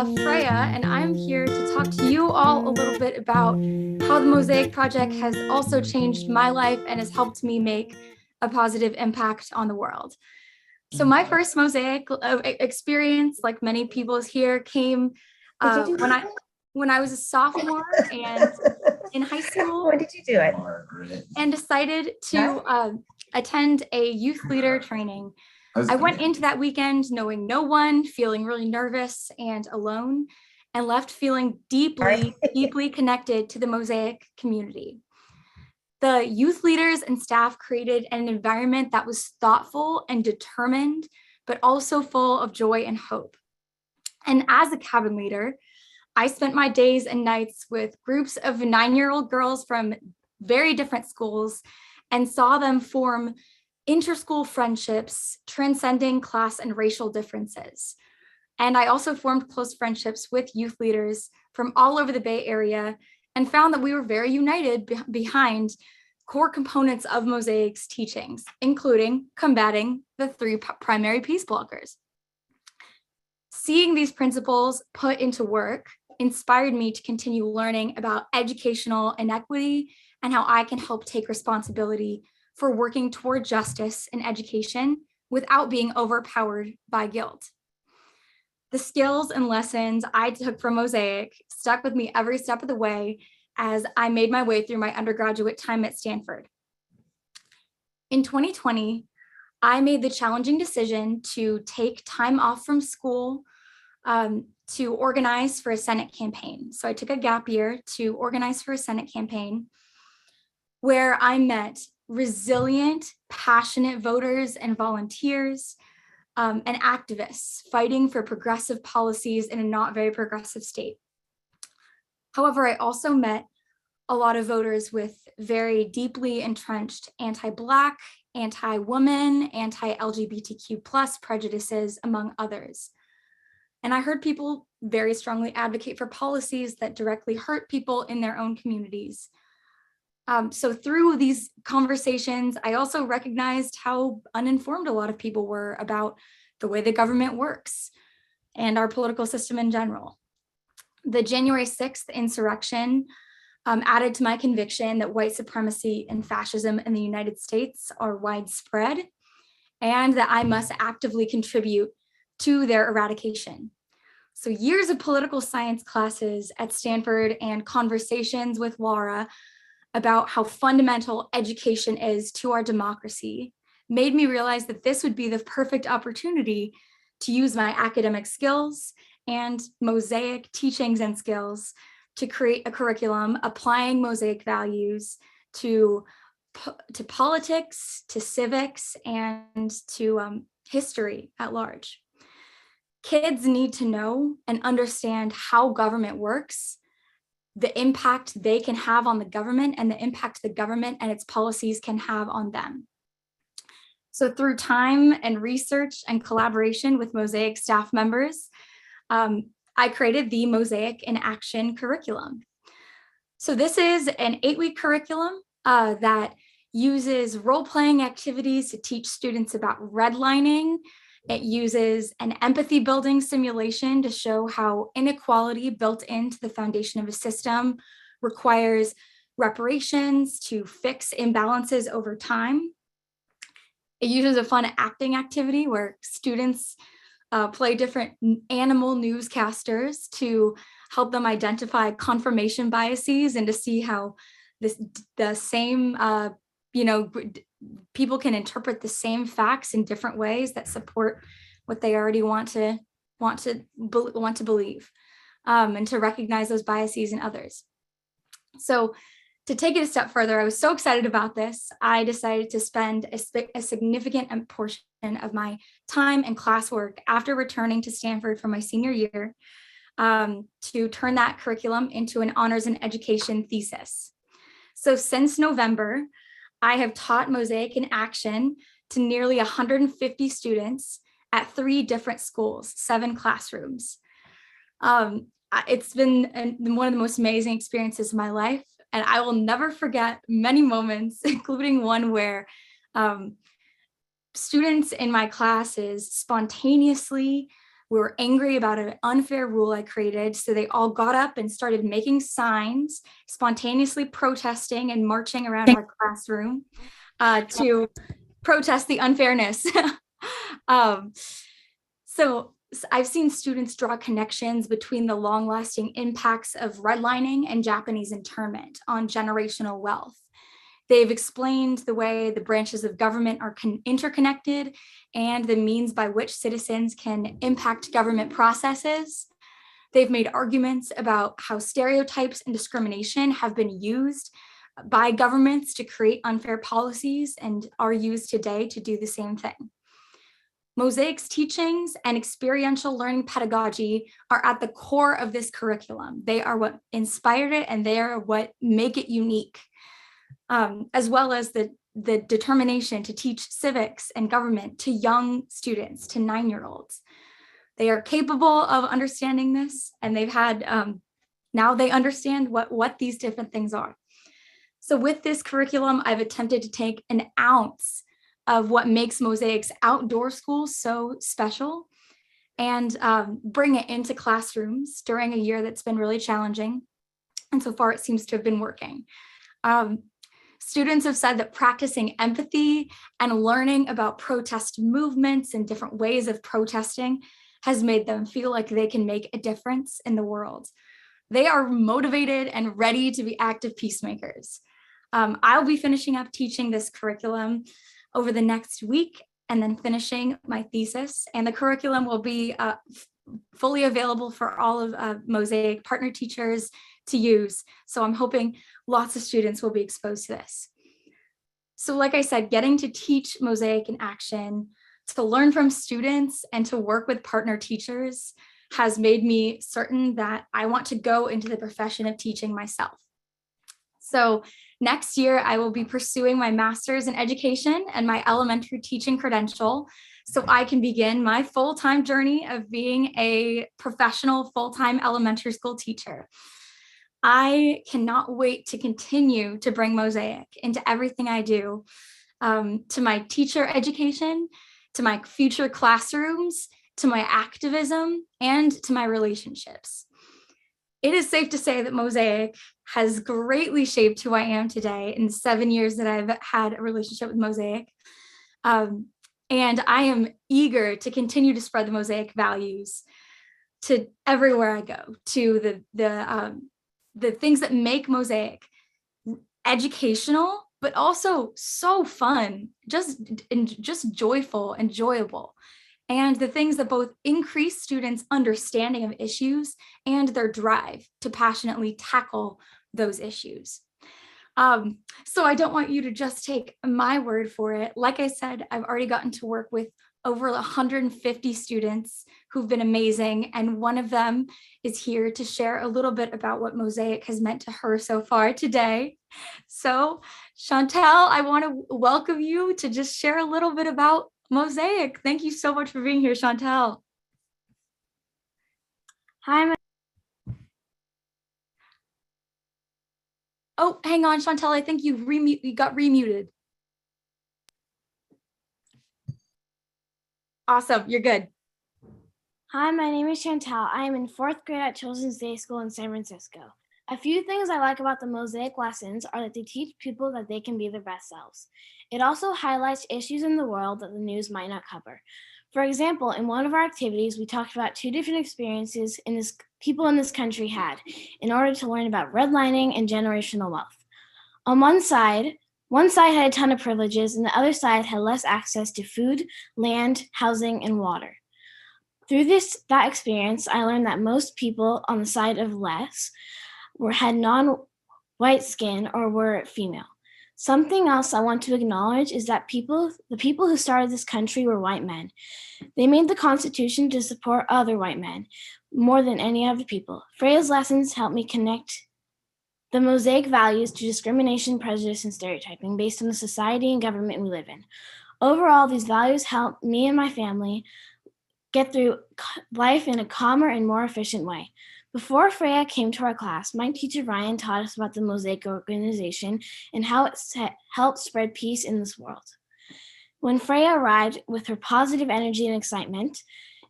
Freya, and I'm here to talk to you all a little bit about how the Mosaic Project has also changed my life and has helped me make a positive impact on the world. So my first Mosaic experience, like many people's here, came when I was a sophomore and in high school. When did you do it? And decided to attend a youth leader training. I went into that weekend knowing no one, feeling really nervous and alone, and left feeling deeply connected to the Mosaic community. The youth leaders and staff created an environment that was thoughtful and determined, but also full of joy and hope. And as a cabin leader, I spent my days and nights with groups of 9-year-old girls from very different schools and saw them form interschool friendships, transcending class and racial differences. And I also formed close friendships with youth leaders from all over the Bay Area and found that we were very united behind core components of Mosaic's teachings, including combating the 3 primary peace blockers. Seeing these principles put into work inspired me to continue learning about educational inequity and how I can help take responsibility for working toward justice in education without being overpowered by guilt. The skills and lessons I took from Mosaic stuck with me every step of the way as I made my way through my undergraduate time at Stanford. In 2020, I made the challenging decision to take time off from school to organize for a Senate campaign. So I took a gap year to organize for a Senate campaign where I met resilient, passionate voters and volunteers and activists fighting for progressive policies in a not very progressive state. However, I also met a lot of voters with very deeply entrenched anti-Black, anti-woman, anti-LGBTQ+ prejudices, among others. And I heard people very strongly advocate for policies that directly hurt people in their own communities. So through these conversations, I also recognized how uninformed a lot of people were about the way the government works and our political system in general. The January 6th insurrection added to my conviction that white supremacy and fascism in the United States are widespread and that I must actively contribute to their eradication. So years of political science classes at Stanford and conversations with Laura about how fundamental education is to our democracy made me realize that this would be the perfect opportunity to use my academic skills and Mosaic teachings and skills to create a curriculum applying Mosaic values to politics, to civics, and to history at large. Kids need to know and understand how government works, the impact they can have on the government, and the impact the government and its policies can have on them. So through time and research and collaboration with Mosaic staff members, I created the Mosaic in Action curriculum. So this is an 8-week curriculum that uses role-playing activities to teach students about redlining. It uses an empathy building simulation to show how inequality built into the foundation of a system requires reparations to fix imbalances over time. It uses a fun acting activity where students play different animal newscasters to help them identify confirmation biases and to see how the same people can interpret the same facts in different ways that support what they already want to believe, and to recognize those biases in others. So to take it a step further, I was so excited about this, I decided to spend a significant portion of my time and classwork after returning to Stanford for my senior year to turn that curriculum into an honors in education thesis. So since November, I have taught Mosaic in Action to nearly 150 students at 3 different schools, 7 classrooms. It's been one of the most amazing experiences of my life, and I will never forget many moments, including one where students in my classes spontaneously We were angry about an unfair rule I created, so they all got up and started making signs, spontaneously protesting and marching around our classroom to protest the unfairness. So I've seen students draw connections between the long-lasting impacts of redlining and Japanese internment on generational wealth. They've explained the way the branches of government are interconnected and the means by which citizens can impact government processes. They've made arguments about how stereotypes and discrimination have been used by governments to create unfair policies and are used today to do the same thing. Mosaic's teachings and experiential learning pedagogy are at the core of this curriculum. They are what inspired it, and they are what make it unique, as well as the determination to teach civics and government to young students, to 9-year-olds. They are capable of understanding this, and they've had, now they understand what these different things are. So with this curriculum, I've attempted to take an ounce of what makes Mosaic's outdoor school so special and bring it into classrooms during a year that's been really challenging. And so far it seems to have been working. Students have said that practicing empathy and learning about protest movements and different ways of protesting has made them feel like they can make a difference in the world. They are motivated and ready to be active peacemakers. I'll be finishing up teaching this curriculum over the next week and then finishing my thesis, and the curriculum will be fully available for all of Mosaic partner teachers to use. So I'm hoping lots of students will be exposed to this. So like I said, getting to teach Mosaic in action, to learn from students and to work with partner teachers has made me certain that I want to go into the profession of teaching myself. So next year, I will be pursuing my master's in education and my elementary teaching credential, so I can begin my full-time journey of being a professional full-time elementary school teacher. I cannot wait to continue to bring Mosaic into everything I do, to my teacher education, to my future classrooms, to my activism, and to my relationships. It is safe to say that Mosaic has greatly shaped who I am today in the 7 years that I've had a relationship with Mosaic. And I am eager to continue to spread the Mosaic values to everywhere I go, to the things that make Mosaic educational, but also so fun, just joyful, enjoyable. And the things that both increase students' understanding of issues and their drive to passionately tackle those issues. So I don't want you to just take my word for it. Like I said, I've already gotten to work with over 150 students who've been amazing. And one of them is here to share a little bit about what Mosaic has meant to her so far today. So Chantelle, I want to welcome you to just share a little bit about Mosaic. Thank you so much for being here, Chantelle. Hi. Oh, hang on, Chantelle. I think you got remuted. Awesome, you're good. Hi, my name is Chantelle. I am in 4th grade at Children's Day School in San Francisco. A few things I like about the Mosaic lessons are that they teach people that they can be their best selves. It also highlights issues in the world that the news might not cover. For example, in one of our activities, we talked about 2 different experiences people in this country had in order to learn about redlining and generational wealth. On one side had a ton of privileges, and the other side had less access to food, land, housing, and water. Through that experience, I learned that most people on the side of less had non-white skin or were female. Something else I want to acknowledge is that the people who started this country were white men. They made the Constitution to support other white men more than any other people. Freya's lessons helped me connect the Mosaic values to discrimination, prejudice, and stereotyping based on the society and government we live in. Overall, these values help me and my family get through life in a calmer and more efficient way. Before Freya came to our class, my teacher Ryan taught us about the Mosaic organization and how it helped spread peace in this world. When Freya arrived with her positive energy and excitement,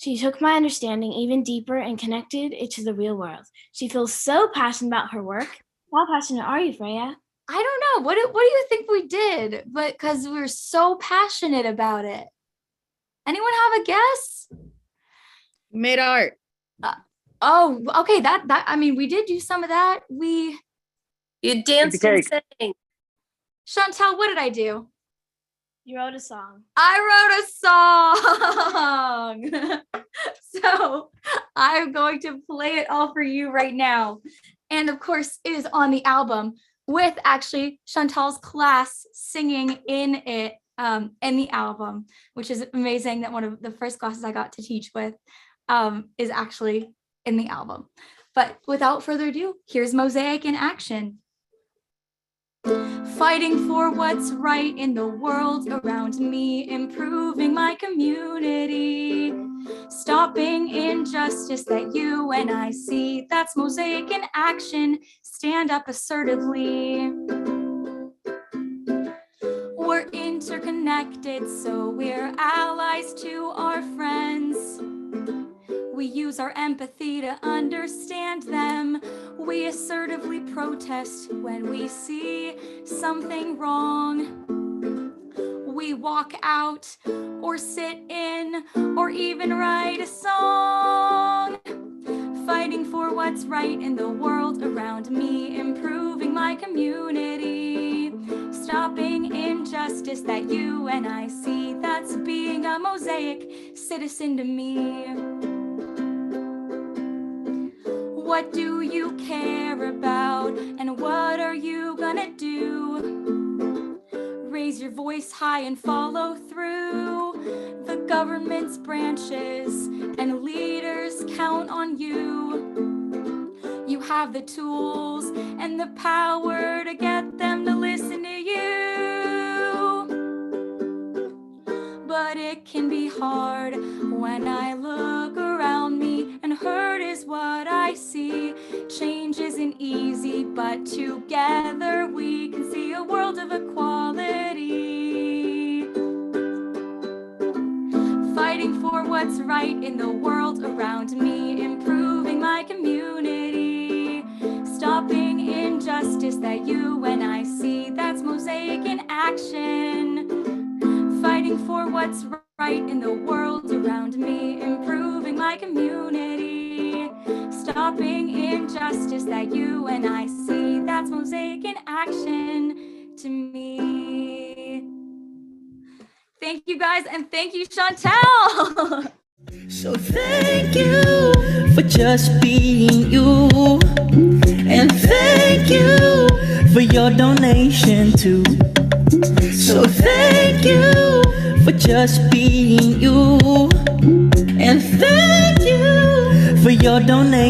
She took my understanding even deeper and connected it to the real world. She feels so passionate about her work. How passionate are you, Freya? I don't know. What do you think we did? But because we're so passionate about it. Anyone have a guess? We made art. Oh, okay. That I mean, we did do some of that. You danced and sang. Chantelle, what did I do? You wrote a song. I wrote a song. So I'm going to play it all for you right now. And of course, it is on the album with actually Chantelle's class singing in it, in the album, which is amazing that one of the first classes I got to teach with is actually in the album. But without further ado, here's Mosaic in action. Fighting for what's right in the world around me, improving my community, stopping injustice that you and I see. That's Mosaic in action. Stand up assertively. We're interconnected, so we're allies to our friends. We use our empathy to understand them. We assertively protest when we see something wrong. We walk out or sit in or even write a song. Fighting for what's right in the world around me, improving my community, stopping injustice that you and I see. That's being a Mosaic citizen to me. What do you care about, and what are you gonna do? Raise your voice high and follow through. The government's branches and leaders count on you. You have the tools and the power to get them to listen to you. But it can be hard when I look around me, and hurt is what I see. Change isn't easy, but together we can see a world of equality. Fighting for what's right in the world around me, improving my community, stopping injustice that you and I see. That's Mosaic in action. Fighting for what's right in the world around me, improving my community, stopping injustice that you and I see. That's Mosaic in action to me. Thank you guys, and thank you, Chantelle. So thank you for just being you, and thank you for your donation too. So thank you for just being you, and thank you for your donation.